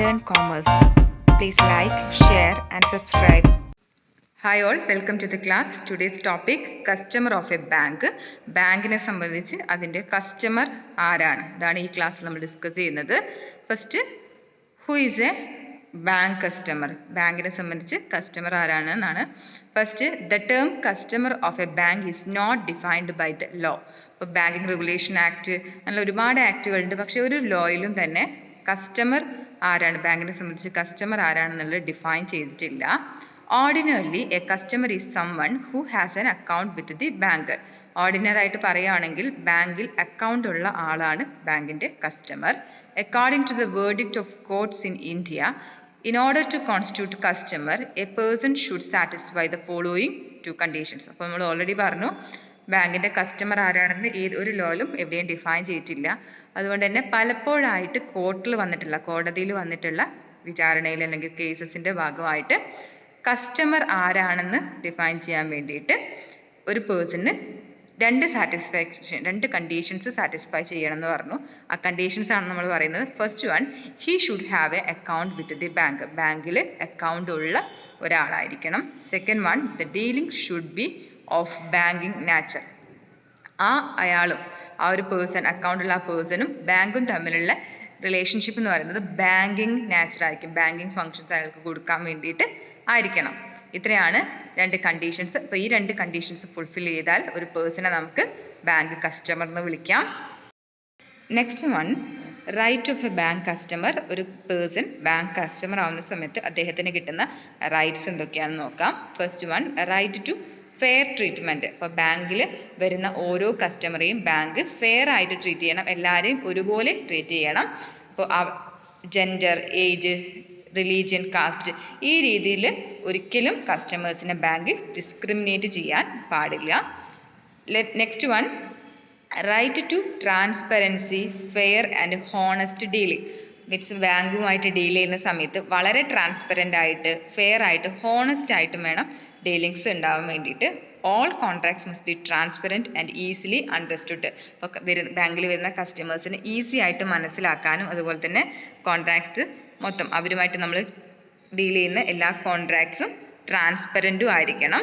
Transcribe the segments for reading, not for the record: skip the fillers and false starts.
Learn Commerce. Please like, share and subscribe. Hi all, welcome to the class. Today's topic, customer of a bank. ബാങ്കിനെ സംബന്ധിച്ച് അതിൻ്റെ customer ആരാണ്, ഇതാണ് ഈ ക്ലാസ്സിൽ നമ്മൾ ഡിസ്കസ് ചെയ്യുന്നത്. First, who is a bank customer, ബാങ്കിനെ സംബന്ധിച്ച് കസ്റ്റമർ ആരാണ് എന്നാണ്. First, the term customer of a bank is not defined by the law. ഇപ്പോൾ ബാങ്കിങ് റെഗുലേഷൻ ആക്ട് അങ്ങനെ ഒരുപാട് ആക്ടുകളുണ്ട്, പക്ഷേ ഒരു ലോയിലും തന്നെ കസ്റ്റമർ ആരാണ്, ബാങ്കിനെ സംബന്ധിച്ച് കസ്റ്റമർ ആരാണെന്നുള്ളത് ഡിഫൈൻ ചെയ്തിട്ടില്ല. Ordinarily a customer is someone who has an account with the bank. Ordinary ആയിട്ട് പറയുകയാണെങ്കിൽ ബാങ്കിൽ അക്കൗണ്ട് ഉള്ള ആളാണ് ബാങ്കിൻ്റെ customer. According to the verdict of courts in India, in order to constitute customer, a person should satisfy the following two conditions. അപ്പോൾ നമ്മൾ already പറഞ്ഞു, ബാങ്കിൻ്റെ കസ്റ്റമർ ആരാണെന്ന് ഒരു ലോയിലും എവിടെയും ഡിഫൈൻ ചെയ്തിട്ടില്ല. അതുകൊണ്ട് തന്നെ പലപ്പോഴായിട്ട് കോടതിയിൽ വന്നിട്ടുള്ള വിചാരണയിൽ അല്ലെങ്കിൽ കേസസിൻ്റെ ഭാഗമായിട്ട് കസ്റ്റമർ ആരാണെന്ന് ഡിഫൈൻ ചെയ്യാൻ വേണ്ടിയിട്ട് ഒരു പേഴ്സണ് രണ്ട് കണ്ടീഷൻസ് സാറ്റിസ്ഫൈ ചെയ്യണം എന്ന് പറഞ്ഞു. ആ കണ്ടീഷൻസ് ആണ് നമ്മൾ പറയുന്നത്. First one, he should have a account with the bank, ബാങ്കിൽ അക്കൗണ്ട് ഉള്ള ഒരാളായിരിക്കണം. Second one, the dealing should be of banking nature. അയാളും ആ ഒരു പേഴ്സൺ, അക്കൗണ്ടുള്ള ആ പേഴ്സണും ബാങ്കും തമ്മിലുള്ള റിലേഷൻഷിപ്പ് എന്ന് പറയുന്നത് ബാങ്കിങ് നാച്ചർ ആയിരിക്കും, ബാങ്കിങ് ഫങ്ഷൻസ് അയാൾക്ക് കൊടുക്കാൻ വേണ്ടിയിട്ട് ആയിരിക്കണം. ഇത്രയാണ് രണ്ട് കണ്ടീഷൻസ്. അപ്പോൾ ഈ രണ്ട് കണ്ടീഷൻസ് ഫുൾഫിൽ ചെയ്താൽ ഒരു പേഴ്സണെ നമുക്ക് ബാങ്ക് കസ്റ്റമർ എന്ന് വിളിക്കാം. Next one, right of a bank customer. ഒരു പേഴ്സൺ ബാങ്ക് കസ്റ്റമർ ആവുന്ന സമയത്ത് അദ്ദേഹത്തിന് കിട്ടുന്ന റൈറ്റ്സ് എന്തൊക്കെയാണെന്ന് നോക്കാം. First one, right to fair treatment. ഇപ്പോൾ ബാങ്കിൽ വരുന്ന ഓരോ കസ്റ്റമറെയും ബാങ്ക് ഫെയർ ആയിട്ട് ട്രീറ്റ് ചെയ്യണം, എല്ലാവരെയും ഒരുപോലെ ട്രീറ്റ് ചെയ്യണം. അപ്പോൾ ജെൻഡർ, ഏജ്, റിലീജിയൻ, കാസ്റ്റ് ഈ രീതിയിൽ ഒരിക്കലും കസ്റ്റമേഴ്സിനെ ബാങ്ക് ഡിസ്ക്രിമിനേറ്റ് ചെയ്യാൻ പാടില്ല. Next one, right to transparency, fair and honest dealing. Means ബാങ്കുമായിട്ട് ഡീൽ ചെയ്യുന്ന സമയത്ത് വളരെ ട്രാൻസ്പെറൻ്റ് ആയിട്ട്, ഫെയർ ആയിട്ട്, ഹോണസ്റ്റ് ആയിട്ടും വേണം ഡീലിങ്സ് ഉണ്ടാവാൻ വേണ്ടിയിട്ട്. All contracts must be transparent and easily understood. ഇപ്പോൾ ബാങ്കിൽ വരുന്ന കസ്റ്റമേഴ്സിന് ഈസി ആയിട്ട് മനസ്സിലാക്കാനും, അതുപോലെ തന്നെ കോൺട്രാക്ട്സ് മൊത്തം അവരുമായിട്ട് നമ്മൾ ഡീൽ ചെയ്യുന്ന എല്ലാ കോൺട്രാക്ട്സും ട്രാൻസ്പെറൻറ്റും ആയിരിക്കണം.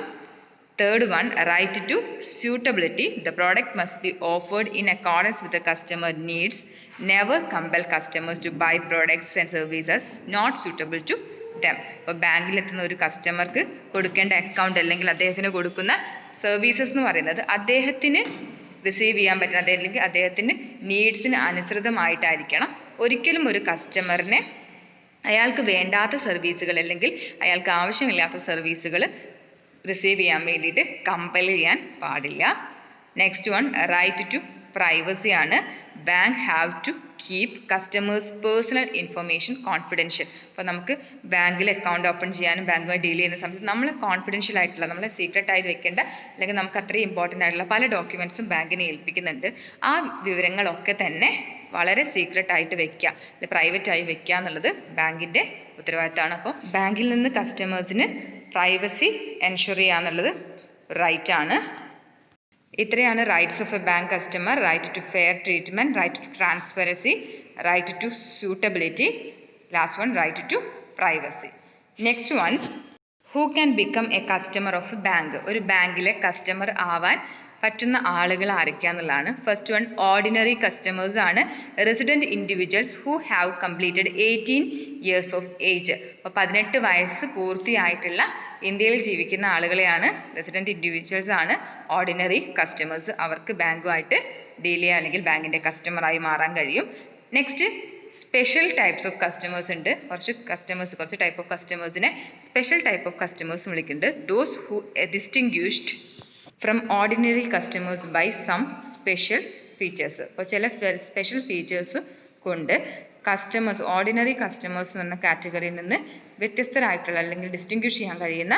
Third one, right to suitability. The product must be offered in accordance with the customer needs. Never compel customers to buy products and services not suitable to them. ഇപ്പോൾ ബാങ്കിലെത്തുന്ന ഒരു കസ്റ്റമർക്ക് കൊടുക്കേണ്ട അക്കൗണ്ട് അല്ലെങ്കിൽ അദ്ദേഹത്തിന് കൊടുക്കുന്ന സർവീസസ് എന്ന് പറയുന്നത് അദ്ദേഹത്തിന് റിസീവ് ചെയ്യാൻ പറ്റുന്ന, അല്ലെങ്കിൽ അദ്ദേഹത്തിന് നീഡ്സിന് അനുസൃതമായിട്ടായിരിക്കണം. ഒരിക്കലും ഒരു കസ്റ്റമറിനെ അയാൾക്ക് വേണ്ടാത്ത സർവീസുകൾ അല്ലെങ്കിൽ അയാൾക്ക് ആവശ്യമില്ലാത്ത സർവീസുകൾ റിസീവ് ചെയ്യാൻ വേണ്ടിയിട്ട് കമ്പൽ ചെയ്യാൻ പാടില്ല. Next one, right to privacy ആണ്. Bank have to keep customers personal information confidential. അപ്പോൾ നമുക്ക് ബാങ്കിൽ അക്കൗണ്ട് ഓപ്പൺ ചെയ്യാനും ബാങ്കുമായി ഡീൽ ചെയ്യുന്ന സമയത്ത് നമ്മൾ കോൺഫിഡൻഷ്യൽ ആയിട്ടുള്ള, നമ്മൾ സീക്രട്ട് ആയിട്ട് വെക്കേണ്ട, അല്ലെങ്കിൽ നമുക്ക് അത്രയും ഇമ്പോർട്ടൻ്റ് ആയിട്ടുള്ള പല ഡോക്യുമെൻറ്റ്സും ബാങ്കിനെ ഏൽപ്പിക്കുന്നുണ്ട്. ആ വിവരങ്ങളൊക്കെ തന്നെ വളരെ സീക്രട്ട് ആയിട്ട് വെക്കുക, അല്ലെങ്കിൽ പ്രൈവറ്റ് ആയി വെക്കുക എന്നുള്ളത് ബാങ്കിൻ്റെ ഉത്തരവാദിത്തമാണ്. അപ്പോൾ ബാങ്കിൽ നിന്ന് കസ്റ്റമേഴ്സിന് പ്രൈവസി എൻഷുർ ചെയ്യുക എന്നുള്ളത് റൈറ്റ് ആണ്. ഇത്രയാണ് rights of a bank customer. Right to fair treatment, right to transparency, right to suitability, last one right to privacy. Next one, who can become a customer of a bank. ഒരു ബാങ്കിലെ customer ആവാൻ പറ്റുന്ന ആളുകൾ ആരൊക്കെയാണെന്നുള്ളതാണ്. First one, ordinary customers ആണ്. Resident individuals who have completed 18 years of age. അപ്പോൾ 18 വയസ്സ് പൂർത്തിയായിട്ടുള്ള ഇന്ത്യയിൽ ജീവിക്കുന്ന ആളുകളെയാണ് റെസിഡൻറ്റ് ഇൻഡിവിജ്വൽസ് ആണ് ഓർഡിനറി കസ്റ്റമേഴ്സ്. അവർക്ക് ബാങ്കുമായിട്ട് ഡീൽ ചെയ്യാൻ അല്ലെങ്കിൽ ബാങ്കിൻ്റെ കസ്റ്റമറായി മാറാൻ കഴിയും. Next, special types of customers ഉണ്ട്. കുറച്ച് ടൈപ്പ് ഓഫ് കസ്റ്റമേഴ്സിനെ സ്പെഷ്യൽ ടൈപ്പ് ഓഫ് കസ്റ്റമേഴ്സ് വിളിക്കുന്നുണ്ട്. Those who distinguished from ordinary customers by some special features. അപ്പോൾ ചില സ്പെഷ്യൽ ഫീച്ചേഴ്സ് കൊണ്ട് കസ്റ്റമേഴ്സ്, ഓർഡിനറി കസ്റ്റമേഴ്സ് എന്ന കാറ്റഗറിയിൽ നിന്ന് വ്യത്യസ്തരായിട്ടുള്ള അല്ലെങ്കിൽ ഡിസ്റ്റിങ്ക്വിഷ് ചെയ്യാൻ കഴിയുന്ന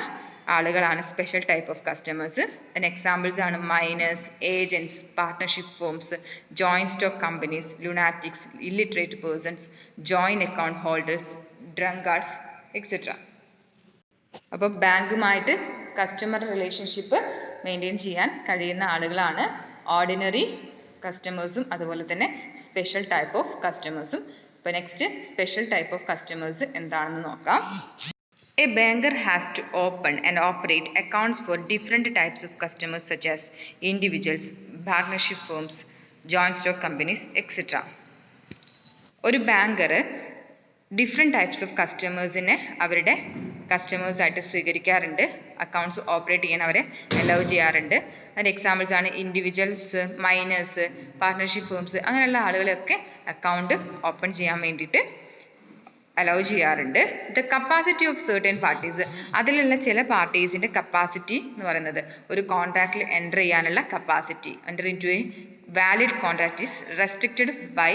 ആളുകളാണ് സ്പെഷ്യൽ ടൈപ്പ് ഓഫ് കസ്റ്റമേഴ്സ്. അതിന് എക്സാമ്പിൾസ് ആണ് minors, agents, partnership firms, joint stock companies, lunatics, illiterate persons, joint account holders, drunkards etcetera. അപ്പോൾ ബാങ്കുമായിട്ട് കസ്റ്റമർ റിലേഷൻഷിപ്പ് മെയിൻറ്റെയിൻ ചെയ്യാൻ കഴിയുന്ന ആളുകളാണ് ഓർഡിനറി കസ്റ്റമേഴ്സും അതുപോലെ തന്നെ സ്പെഷ്യൽ ടൈപ്പ് ഓഫ് കസ്റ്റമേഴ്സും. അപ്പോൾ next special type of customers എന്താണെന്ന് നോക്കാം. A banker has to open and operate accounts for different types of customers such as individuals, partnership firms, joint stock companies, etc. ഒരു banker different types of കസ്റ്റമേഴ്സിനെ അവരുടെ കസ്റ്റമേഴ്സായിട്ട് സ്വീകരിക്കാറുണ്ട്. Accounts operate ചെയ്യാൻ അവരെ allow ചെയ്യാറുണ്ട്. അതിൻ്റെ examples ആണ് ഇൻഡിവിജ്വൽസ്, മൈനേഴ്സ്, പാർട്ട്ണർഷിപ്പ് ഫേംസ്, അങ്ങനെയുള്ള ആളുകളെയൊക്കെ അക്കൗണ്ട് ഓപ്പൺ ചെയ്യാൻ വേണ്ടിയിട്ട് അലൗ ചെയ്യാറുണ്ട്. The capacity of certain parties, അതിലുള്ള ചില പാർട്ടീസിൻ്റെ കപ്പാസിറ്റി എന്ന് പറയുന്നത് ഒരു കോൺട്രാക്റ്റിൽ എൻ്റർ ചെയ്യാനുള്ള capacity, enter into a valid contract is restricted by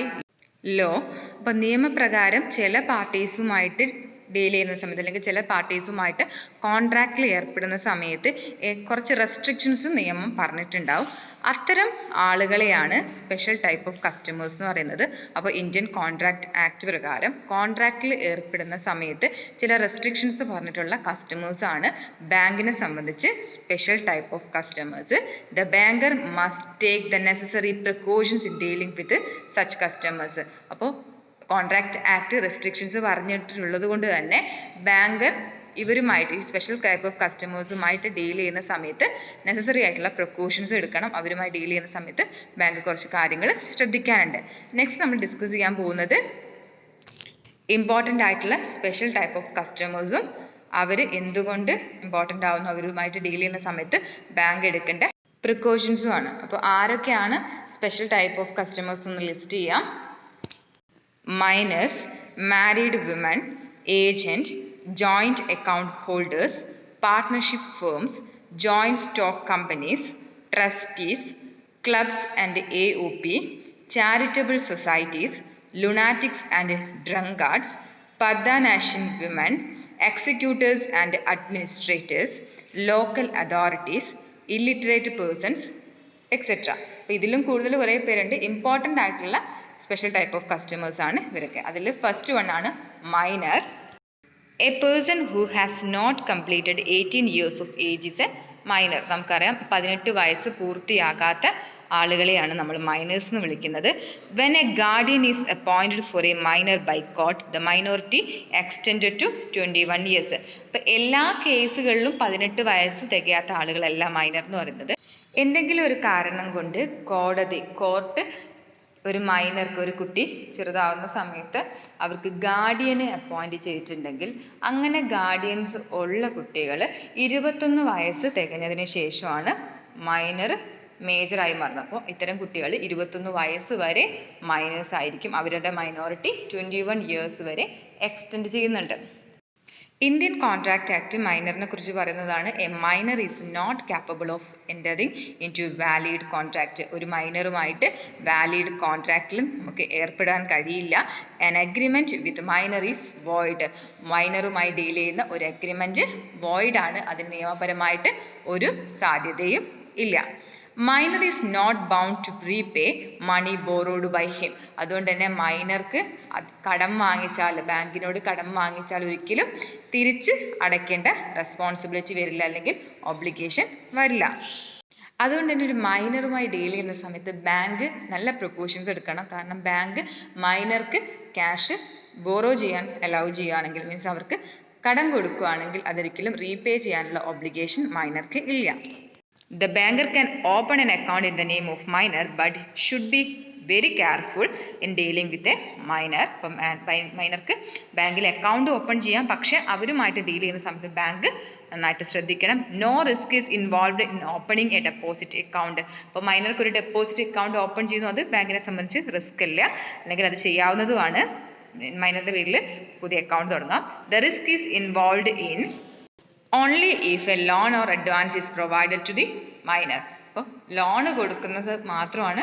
law. അപ്പം നിയമപ്രകാരം ചില പാർട്ടീസുമായിട്ട് ഡീൽ ചെയ്യുന്ന സമയത്ത് അല്ലെങ്കിൽ ചില പാർട്ടീസുമായിട്ട് കോൺട്രാക്റ്റിൽ ഏർപ്പെടുന്ന സമയത്ത് കുറച്ച് റെസ്ട്രിക്ഷൻസ് നിയമം പറഞ്ഞിട്ടുണ്ടാവും. അത്തരം ആളുകളെയാണ് സ്പെഷ്യൽ ടൈപ്പ് ഓഫ് കസ്റ്റമേഴ്സ് എന്ന് പറയുന്നത്. അപ്പോൾ ഇന്ത്യൻ കോൺട്രാക്ട് ആക്ട് പ്രകാരം കോൺട്രാക്റ്റിൽ ഏർപ്പെടുന്ന സമയത്ത് ചില റെസ്ട്രിക്ഷൻസ് പറഞ്ഞിട്ടുള്ള കസ്റ്റമേഴ്സാണ് ബാങ്കിനെ സംബന്ധിച്ച് special type of customers. The banker must take the necessary precautions in dealing with such customers. അപ്പോൾ കോൺട്രാക്ട് ആക്ട് റെസ്ട്രിക്ഷൻസ് പറഞ്ഞിട്ടുള്ളത് കൊണ്ട് തന്നെ ബാങ്കർ ഇവരുമായിട്ട് ഈ സ്പെഷ്യൽ ടൈപ്പ് ഓഫ് കസ്റ്റമേഴ്സുമായിട്ട് ഡീൽ ചെയ്യുന്ന സമയത്ത് നെസസറി ആയിട്ടുള്ള പ്രിക്കോഷൻസ് എടുക്കണം. അവരുമായി ഡീൽ ചെയ്യുന്ന സമയത്ത് ബാങ്ക് കുറച്ച് കാര്യങ്ങൾ ശ്രദ്ധിക്കാനുണ്ട്. നെക്സ്റ്റ് നമ്മൾ ഡിസ്കസ് ചെയ്യാൻ പോകുന്നത് ഇമ്പോർട്ടൻ്റ് ആയിട്ടുള്ള സ്പെഷ്യൽ ടൈപ്പ് ഓഫ് കസ്റ്റമേഴ്സും അവർ എന്തുകൊണ്ട് ഇമ്പോർട്ടൻ്റ് ആവുന്നു, അവരുമായിട്ട് ഡീൽ ചെയ്യുന്ന സമയത്ത് ബാങ്ക് എടുക്കേണ്ട പ്രിക്കോഷൻസും ആണ്. അപ്പോൾ ആരൊക്കെയാണ് സ്പെഷ്യൽ ടൈപ്പ് ഓഫ് കസ്റ്റമേഴ്സ് എന്ന് ലിസ്റ്റ് ചെയ്യാം. Minors, married women, agent, joint account holders, partnership firms, joint stock companies, trustees, clubs and AOP, charitable societies, lunatics and drunkards, Padhanasian women, executors and administrators, local authorities, illiterate persons, etc. അപ്പോൾ ഇതിലും കൂടുതൽ കുറേ പേരുണ്ട്. Important ആയിട്ടുള്ള special type of customers ആണ് ഇവരൊക്കെ. അതിൽ first one ആണ് minor. A person who has not completed 18 years of age is a minor. നമുക്കറിയാം 18 വയസ്സ് പൂർത്തിയാകാത്ത ആളുകളെയാണ് നമ്മൾ മൈനേഴ്സ് എന്ന് വിളിക്കുന്നത്. When a guardian is appointed for a minor by court the minority extended to 21 years. അപ്പം എല്ലാ കേസുകളിലും 18 വയസ്സ് തികയാത്ത ആളുകളല്ല മൈനർ എന്ന് പറയുന്നത്. എന്തെങ്കിലും ഒരു കാരണം കൊണ്ട് കോർട്ട് ഒരു മൈനർക്ക്, ഒരു കുട്ടി ചെറുതാവുന്ന സമയത്ത് അവർക്ക് ഗാർഡിയനെ അപ്പോയിൻറ്റ് ചെയ്തിട്ടുണ്ടെങ്കിൽ അങ്ങനെ ഗാർഡിയൻസ് ഉള്ള കുട്ടികൾ 21 വയസ്സ് തികഞ്ഞതിന് ശേഷമാണ് മൈനർ മേജറായി മാറുന്നത്. അപ്പോൾ ഇത്തരം കുട്ടികൾ 21 വയസ്സ് വരെ മൈനേഴ്സ് ആയിരിക്കും. അവരുടെ മൈനോറിറ്റി 21 years വരെ എക്സ്റ്റെൻഡ് ചെയ്യുന്നുണ്ട്. ഇന്ത്യൻ കോൺട്രാക്ട് ആക്ട് മൈനറിനെ കുറിച്ച് പറയുന്നതാണ്. A minor is not capable of entering into valid contract. ഒരു മൈനറുമായിട്ട് വാലിഡ് കോൺട്രാക്റ്റിൽ നമുക്ക് ഏർപ്പെടാൻ കഴിയില്ല. An agreement with minor is void. മൈനറുമായി ഡീൽ ചെയ്യുന്ന ഒരു അഗ്രിമെൻറ്റ് വോയിഡ് ആണ്. അതിന് നിയമപരമായിട്ട് ഒരു സാധ്യതയും ഇല്ല. Minor is not bound to repay money borrowed by him. അതുകൊണ്ട് തന്നെ മൈനർക്ക് കടം വാങ്ങിച്ചാൽ, ബാങ്കിനോട് കടം വാങ്ങിച്ചാൽ ഒരിക്കലും തിരിച്ച് അടയ്ക്കേണ്ട റെസ്പോൺസിബിലിറ്റി വരില്ല, അല്ലെങ്കിൽ ഒബ്ലിഗേഷൻ വരില്ല. അതുകൊണ്ട് തന്നെ ഒരു മൈനറുമായി ഡീൽ ചെയ്യുന്ന സമയത്ത് ബാങ്ക് നല്ല പ്രിക്കോഷൻസ് എടുക്കണം. കാരണം ബാങ്ക് മൈനർക്ക് ക്യാഷ് ബോറോ ചെയ്യാൻ അലൗ ചെയ്യുകയാണെങ്കിൽ, മീൻസ് അവർക്ക് കടം കൊടുക്കുകയാണെങ്കിൽ അതൊരിക്കലും റീപേ ചെയ്യാനുള്ള ഒബ്ലിഗേഷൻ മൈനർക്ക് ഇല്ല. The banker can open an account in the name of minor but should be very careful in dealing with a minor. അപ്പം മൈനർക്ക് ബാങ്കിൽ അക്കൗണ്ട് ഓപ്പൺ ചെയ്യാം, പക്ഷെ അവരുമായിട്ട് ഡീൽ ചെയ്യുന്ന സമയത്ത് ബാങ്ക് നന്നായിട്ട് ശ്രദ്ധിക്കണം. No risk is involved in opening a deposit account. അപ്പോൾ മൈനർക്ക് ഒരു ഡെപ്പോസിറ്റ് അക്കൗണ്ട് ഓപ്പൺ ചെയ്യുന്നു, അത് ബാങ്കിനെ സംബന്ധിച്ച് റിസ്ക് ഇല്ല, അല്ലെങ്കിൽ അത് ചെയ്യാവുന്നതുമാണ്. മൈനറുടെ പേരിൽ പുതിയ അക്കൗണ്ട് തുടങ്ങാം. The risk is involved in only if a loan or advance is provided to the minor. അപ്പോൾ ലോൺ കൊടുക്കുന്നത് മാത്രമാണ്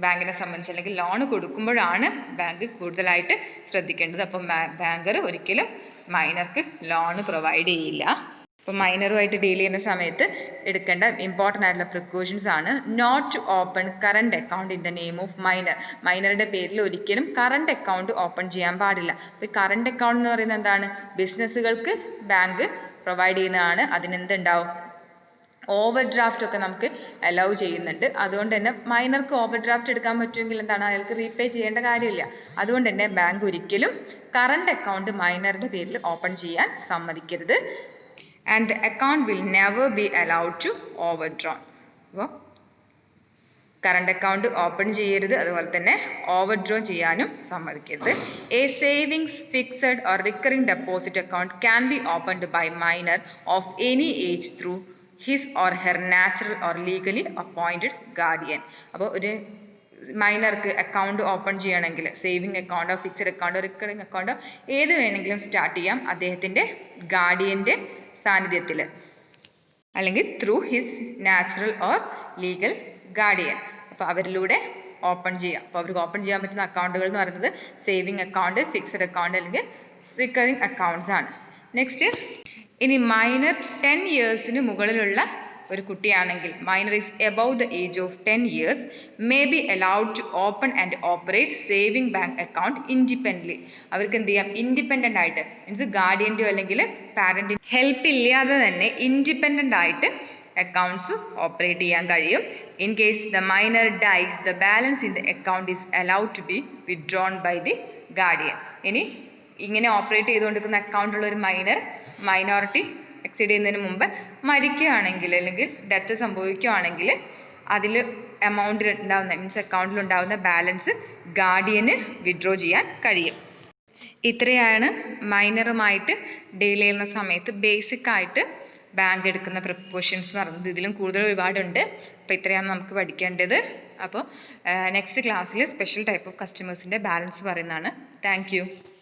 ബാങ്കിനെ സംബന്ധിച്ച്, അല്ലെങ്കിൽ ലോൺ കൊടുക്കുമ്പോഴാണ് ബാങ്ക് കൂടുതലായിട്ട് ശ്രദ്ധിക്കേണ്ടത്. അപ്പം ബാങ്കർ ഒരിക്കലും മൈനർക്ക് ലോൺ പ്രൊവൈഡ് ചെയ്യില്ല. അപ്പോൾ മൈനറുമായിട്ട് ഡീൽ ചെയ്യുന്ന സമയത്ത് എടുക്കേണ്ട ഇമ്പോർട്ടൻ്റ് ആയിട്ടുള്ള പ്രിക്കോഷൻസ് ആണ് not to open current account in the name of minor. മൈനറുടെ പേരിൽ ഒരിക്കലും കറണ്ട് അക്കൗണ്ട് ഓപ്പൺ ചെയ്യാൻ പാടില്ല. അപ്പോൾ ഈ കറണ്ട് അക്കൗണ്ട് എന്ന് പറയുന്നത് എന്താണ്? ബിസിനസ്സുകൾക്ക് ബാങ്ക് പ്രൊവൈഡ് ചെയ്യുന്നതാണ്. അതിനെന്തുണ്ടാവും? ഓവർ ഡ്രാഫ്റ്റ് ഒക്കെ നമുക്ക് അലൗ ചെയ്യുന്നുണ്ട്. അതുകൊണ്ട് തന്നെ മൈനർക്ക് ഓവർ ഡ്രാഫ്റ്റ് എടുക്കാൻ പറ്റുമെങ്കിൽ എന്താണ്, അയാൾക്ക് റീപേ ചെയ്യേണ്ട കാര്യമില്ല. അതുകൊണ്ട് തന്നെ ബാങ്ക് ഒരിക്കലും കറണ്ട് അക്കൗണ്ട് മൈനറുടെ പേരിൽ ഓപ്പൺ ചെയ്യാൻ സമ്മതിക്കരുത്. And the account will never be allowed to overdrawn. അപ്പോൾ കറണ്ട് അക്കൗണ്ട് ഓപ്പൺ ചെയ്യരുത്, അതുപോലെ തന്നെ ഓവർഡ്രോ ചെയ്യാനും സമ്മതിക്കരുത്. A savings, fixed or recurring deposit account can be opened by minor of any age through his or her natural or legally appointed guardian. അപ്പോൾ ഒരു മൈനർക്ക് account open ചെയ്യണമെങ്കിൽ സേവിങ് അക്കൗണ്ടോ ഫിക്സഡ് അക്കൗണ്ടോ റിക്കറിംഗ് അക്കൗണ്ടോ ഏത് വേണമെങ്കിലും സ്റ്റാർട്ട് ചെയ്യാം അദ്ദേഹത്തിൻ്റെ ഗാർഡിയൻ്റെ സാന്നിധ്യത്തിൽ, അല്ലെങ്കിൽ through his natural or legal guardian. അപ്പോൾ അവരിലൂടെ ഓപ്പൺ ചെയ്യാം. അപ്പോൾ അവർക്ക് ഓപ്പൺ ചെയ്യാൻ പറ്റുന്ന അക്കൗണ്ടുകൾ എന്ന് പറയുന്നത് സേവിങ് അക്കൗണ്ട്, ഫിക്സഡ് അക്കൗണ്ട് അല്ലെങ്കിൽ റിക്കറിംഗ് അക്കൗണ്ട്സ് ആണ്. നെക്സ്റ്റ്, ഇനി മൈനർ 10 ഇയേഴ്സിന് മുകളിലുള്ള ഒരു കുട്ടിയാണെങ്കിൽ, minor is above the age of 10 years, may be allowed to open and operate saving bank account independently. അവർക്ക് എന്ത് ചെയ്യാം, ഇൻഡിപെൻഡൻ്റ് ആയിട്ട്, മീൻസ് ഗാർഡിയൻ്റെയോ അല്ലെങ്കിൽ പാരൻറ്റിൻ്റെ ഹെൽപ്പ് ഇല്ലാതെ തന്നെ ഇൻഡിപെൻഡൻ്റ് ആയിട്ട് അക്കൗണ്ട്സ് ഓപ്പറേറ്റ് ചെയ്യാൻ കഴിയും. In case the minor dies, the balance in the account is allowed to be withdrawn by the guardian. ഇനി ഇങ്ങനെ ഓപ്പറേറ്റ് ചെയ്തുകൊണ്ടിരിക്കുന്ന അക്കൗണ്ടുള്ള ഒരു മൈനോറിറ്റി എക്സീഡ് ചെയ്യുന്നതിന് മുമ്പ് മരിക്കുകയാണെങ്കിൽ അല്ലെങ്കിൽ ഡെത്ത് സംഭവിക്കുകയാണെങ്കിൽ അതിൽ എമൗണ്ടിൽ ഉണ്ടാകുന്ന, മീൻസ് അക്കൗണ്ടിൽ ഉണ്ടാകുന്ന ബാലൻസ് ഗാർഡിയന് വിത്ഡ്രോ ചെയ്യാൻ കഴിയും. ഇത്രയാണ് മൈനറുമായിട്ട് ഡീൽ ചെയ്യുന്ന സമയത്ത് ബേസിക് ആയിട്ട് ബാങ്ക് എടുക്കുന്ന പ്രിപ്പോഷൻസ് എന്ന് പറയുന്നത്. ഇതിലും കൂടുതൽ ഒരുപാടുണ്ട്. അപ്പോൾ ഇത്രയാണ് നമുക്ക് പഠിക്കേണ്ടത്. അപ്പോൾ നെക്സ്റ്റ് ക്ലാസ്സിൽ സ്പെഷ്യൽ ടൈപ്പ് ഓഫ് കസ്റ്റമേഴ്സിൻ്റെ ബാലൻസ് പറയുന്നതാണ്. Thank you.